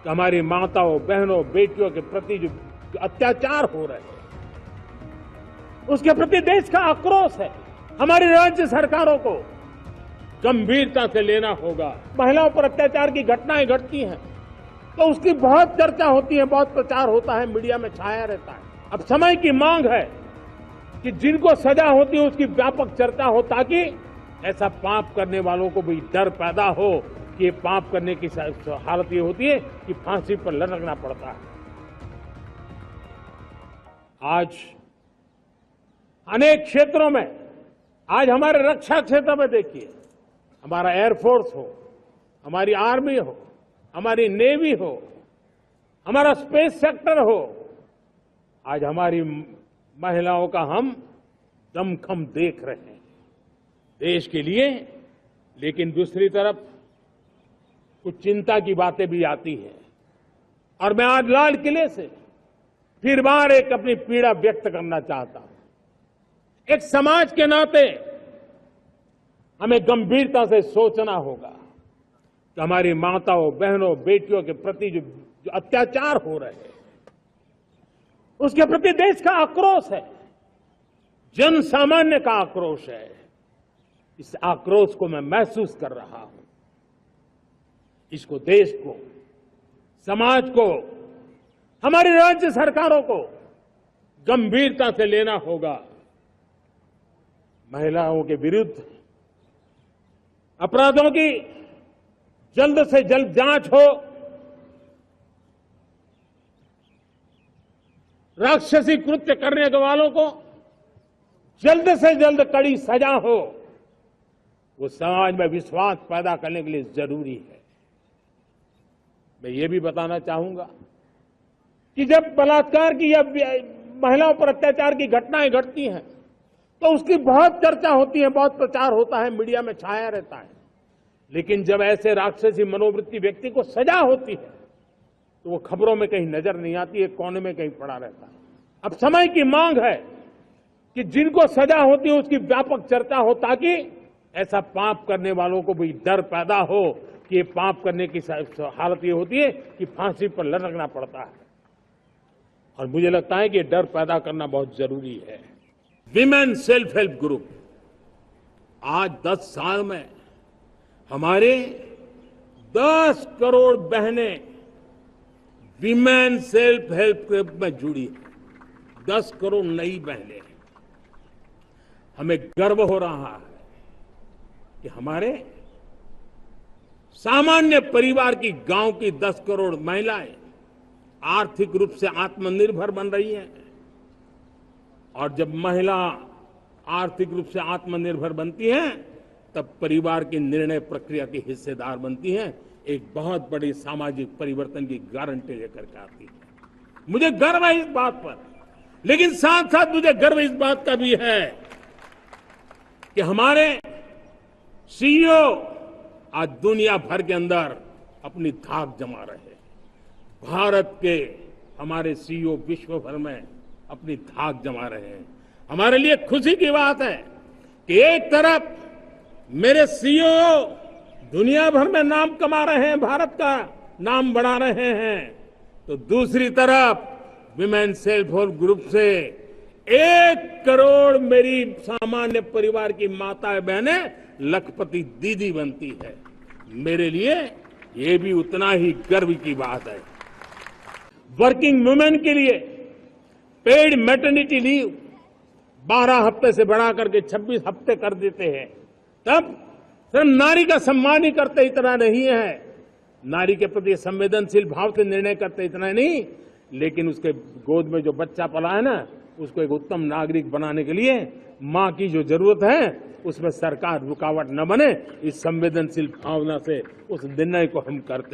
कि हमारी माताओं, बहनों, बेटियों के प्रति जो अत्याचार हो रहे हैं, उसके प्रति देश का आक्रोश है। हमारी राज्य सरकारों को गंभीरता से लेना होगा। महिलाओं पर अत्याचार की घटनाएं घटती हैं तो उसकी बहुत चर्चा होती है, बहुत प्रचार होता है, मीडिया में छाया रहता है। अब समय की मांग है कि जिनको सजा होती है उसकी व्यापक चर्चा हो, ताकि ऐसा पाप करने वालों को भी डर पैदा हो कि ये पाप करने की हालत ये होती है कि फांसी पर लटकना पड़ता है। आज अनेक क्षेत्रों में, आज हमारे रक्षा क्षेत्र में देखिए, हमारा एयरफोर्स हो, हमारी आर्मी हो, हमारी नेवी हो, हमारा स्पेस सेक्टर हो, आज हमारी महिलाओं का हम दमखम देख रहे हैं देश के लिए। लेकिन दूसरी तरफ कुछ चिंता की बातें भी आती हैं और मैं आज लाल किले से फिर बार एक अपनी पीड़ा व्यक्त करना चाहता हूं। एक समाज के नाते हमें गंभीरता से सोचना होगा कि हमारी माताओं, बहनों, बेटियों के प्रति जो अत्याचार हो रहे हैं, उसके प्रति देश का आक्रोश है, जन सामान्य का आक्रोश है। इस आक्रोश को मैं महसूस कर रहा हूं। इसको देश को, समाज को, हमारी राज्य सरकारों को गंभीरता से लेना होगा। महिलाओं के विरुद्ध अपराधों की जल्द से जल्द जांच हो, राक्षसी कृत्य करने वालों को जल्द से जल्द कड़ी सजा हो। वो समाज में विश्वास पैदा करने के लिए जरूरी है। मैं ये भी बताना चाहूंगा कि जब बलात्कार की या महिलाओं पर अत्याचार की घटनाएं घटती हैं तो उसकी बहुत चर्चा होती है, बहुत प्रचार होता है, मीडिया में छाया रहता है। लेकिन जब ऐसे राक्षसी मनोवृत्ति व्यक्ति को सजा होती है तो वो खबरों में कहीं नजर नहीं आती है, कोने में कहीं पड़ा रहता है। अब समय की मांग है कि जिनको सजा होती है उसकी व्यापक चर्चा हो, ताकि ऐसा पाप करने वालों को भी डर पैदा हो कि ये पाप करने की हालत ये होती है कि फांसी पर लटकना पड़ता है। और मुझे लगता है कि ये डर पैदा करना बहुत जरूरी है। विमेन सेल्फ हेल्प ग्रुप, आज 10 साल में हमारे 10 करोड़ बहनें विमेन सेल्फ हेल्प ग्रुप में जुड़ी हैं। 10 करोड़ नई बहनें। हमें गर्व हो रहा है कि हमारे सामान्य परिवार की, गांव की 10 करोड़ महिलाएं आर्थिक रूप से आत्मनिर्भर बन रही हैं। और जब महिला आर्थिक रूप से आत्मनिर्भर बनती हैं तब परिवार की निर्णय प्रक्रिया की हिस्सेदार बनती हैं, एक बहुत बड़ी सामाजिक परिवर्तन की गारंटी लेकर के आती है। मुझे गर्व है इस बात पर, लेकिन साथ साथ मुझे गर्व इस बात का भी है कि हमारे सीईओ आज दुनिया भर के अंदर अपनी धाक जमा रहे हैं। भारत के हमारे सीईओ विश्व भर में अपनी धाक जमा रहे हैं। हमारे लिए खुशी की बात है कि एक तरफ मेरे सीईओ दुनिया भर में नाम कमा रहे हैं, भारत का नाम बढ़ा रहे हैं, तो दूसरी तरफ विमेन सेल्फ हेल्प ग्रुप से 1 करोड़ मेरी सामान्य परिवार की माताएं, बहनें लखपति दीदी बनती है। मेरे लिए ये भी उतना ही गर्व की बात है। वर्किंग वुमेन के लिए पेड मैटरनिटी लीव 12 हफ्ते से बढ़ा करके 26 हफ्ते कर देते हैं। तब सिर्फ नारी का सम्मान ही करते इतना नहीं है, नारी के प्रति संवेदनशील भाव से निर्णय करते इतना नहीं, लेकिन उसके गोद में जो बच्चा पला है ना, उसको एक उत्तम नागरिक बनाने के लिए मां की जो जरूरत है उसमें सरकार रुकावट न बने, इस संवेदनशील भावना से उस निर्णय को हम करते हैं।